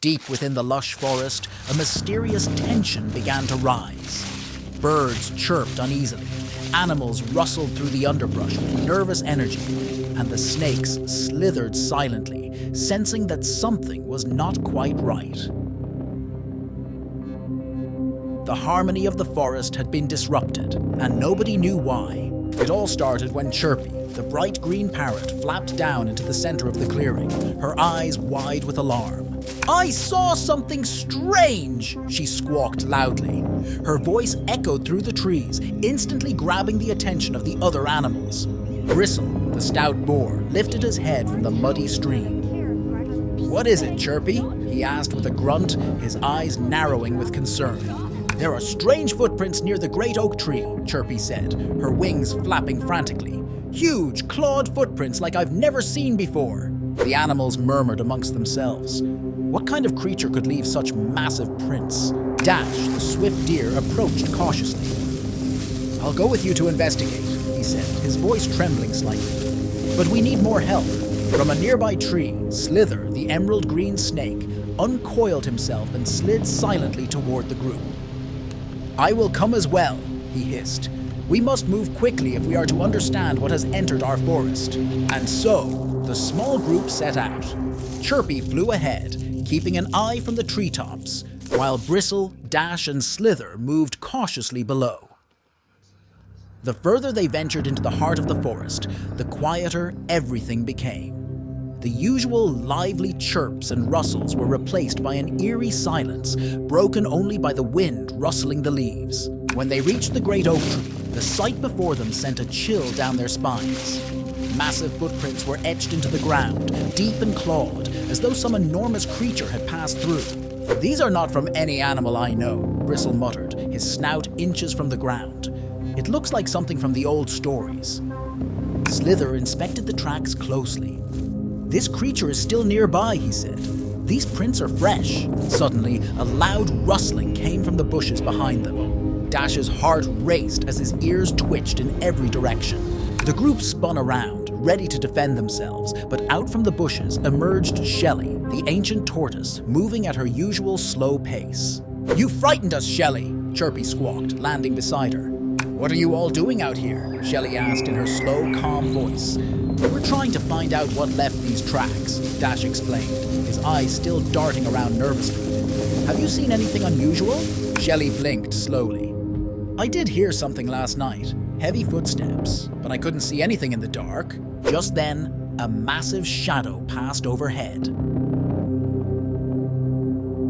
Deep within the lush forest, a mysterious tension began to rise. Birds chirped uneasily, animals rustled through the underbrush with nervous energy, and the snakes slithered silently, sensing that something was not quite right. The harmony of the forest had been disrupted, and nobody knew why. It all started when Chirpy, the bright green parrot, flapped down into the center of the clearing, her eyes wide with alarm. "I saw something strange!" she squawked loudly. Her voice echoed through the trees, instantly grabbing the attention of the other animals. Bristle, the stout boar, lifted his head from the muddy stream. "What is it, Chirpy?" he asked with a grunt, his eyes narrowing with concern. "There are strange footprints near the great oak tree," Chirpy said, her wings flapping frantically. "Huge, clawed footprints like I've never seen before." The animals murmured amongst themselves. What kind of creature could leave such massive prints? Dash, the swift deer, approached cautiously. "I'll go with you to investigate," he said, his voice trembling slightly. "But we need more help." From a nearby tree, Slither, the emerald green snake, uncoiled himself and slid silently toward the group. "I will come as well," he hissed. "We must move quickly if we are to understand what has entered our forest." And so, the small group set out. Chirpy flew ahead, keeping an eye from the treetops, while Bristle, Dash, and Slither moved cautiously below. The further they ventured into the heart of the forest, the quieter everything became. The usual lively chirps and rustles were replaced by an eerie silence, broken only by the wind rustling the leaves. When they reached the great oak tree, the sight before them sent a chill down their spines. Massive footprints were etched into the ground, deep and clawed, as though some enormous creature had passed through. "These are not from any animal I know," Bristle muttered, his snout inches from the ground. "It looks like something from the old stories." Slither inspected the tracks closely. "This creature is still nearby," he said. "These prints are fresh." Suddenly, a loud rustling came from the bushes behind them. Dash's heart raced as his ears twitched in every direction. The group spun around, ready to defend themselves, but out from the bushes emerged Shelly, the ancient tortoise, moving at her usual slow pace. "You frightened us, Shelly," Chirpy squawked, landing beside her. "What are you all doing out here?" Shelly asked in her slow, calm voice. "We're trying to find out what left these tracks," Dash explained, his eyes still darting around nervously. "Have you seen anything unusual?" Shelly blinked slowly. "I did hear something last night. Heavy footsteps, but I couldn't see anything in the dark." Just then, a massive shadow passed overhead.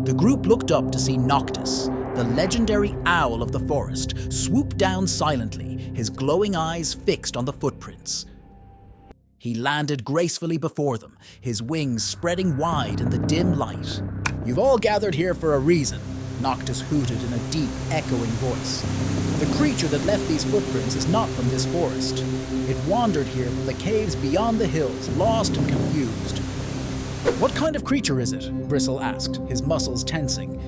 The group looked up to see Noctis, the legendary owl of the forest, swoop down silently, his glowing eyes fixed on the footprints. He landed gracefully before them, his wings spreading wide in the dim light. "You've all gathered here for a reason," Noctis hooted in a deep, echoing voice. "The creature that left these footprints is not from this forest. It wandered here from the caves beyond the hills, lost and confused." "What kind of creature is it?" Bristle asked, his muscles tensing.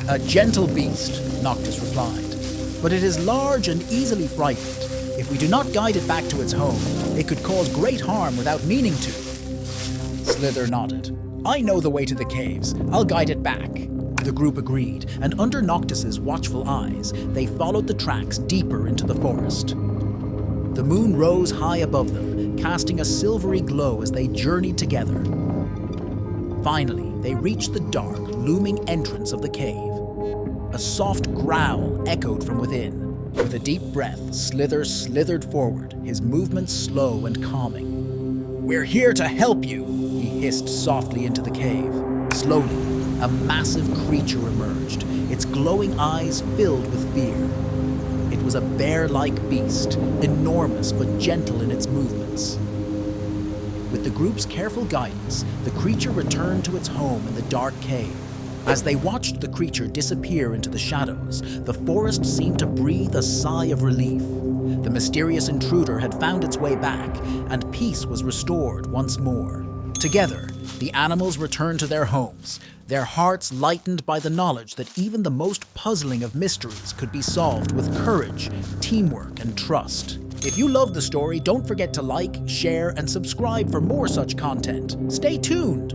"A gentle beast," Noctis replied, "but it is large and easily frightened. If we do not guide it back to its home, it could cause great harm without meaning to." Slither nodded. "I know the way to the caves. I'll guide it back." The group agreed, and under Noctis's watchful eyes, they followed the tracks deeper into the forest. The moon rose high above them, casting a silvery glow as they journeyed together. Finally, they reached the dark, looming entrance of the cave. A soft growl echoed from within. With a deep breath, Slither slithered forward, his movements slow and calming. "We're here to help you," he hissed softly into the cave. Slowly, a massive creature emerged, its glowing eyes filled with fear. It was a bear-like beast, enormous but gentle in its movements. With the group's careful guidance, the creature returned to its home in the dark cave. As they watched the creature disappear into the shadows, the forest seemed to breathe a sigh of relief. The mysterious intruder had found its way back, and peace was restored once more. Together, the animals returned to their homes, their hearts lightened by the knowledge that even the most puzzling of mysteries could be solved with courage, teamwork, and trust. If you loved the story, don't forget to like, share, and subscribe for more such content. Stay tuned!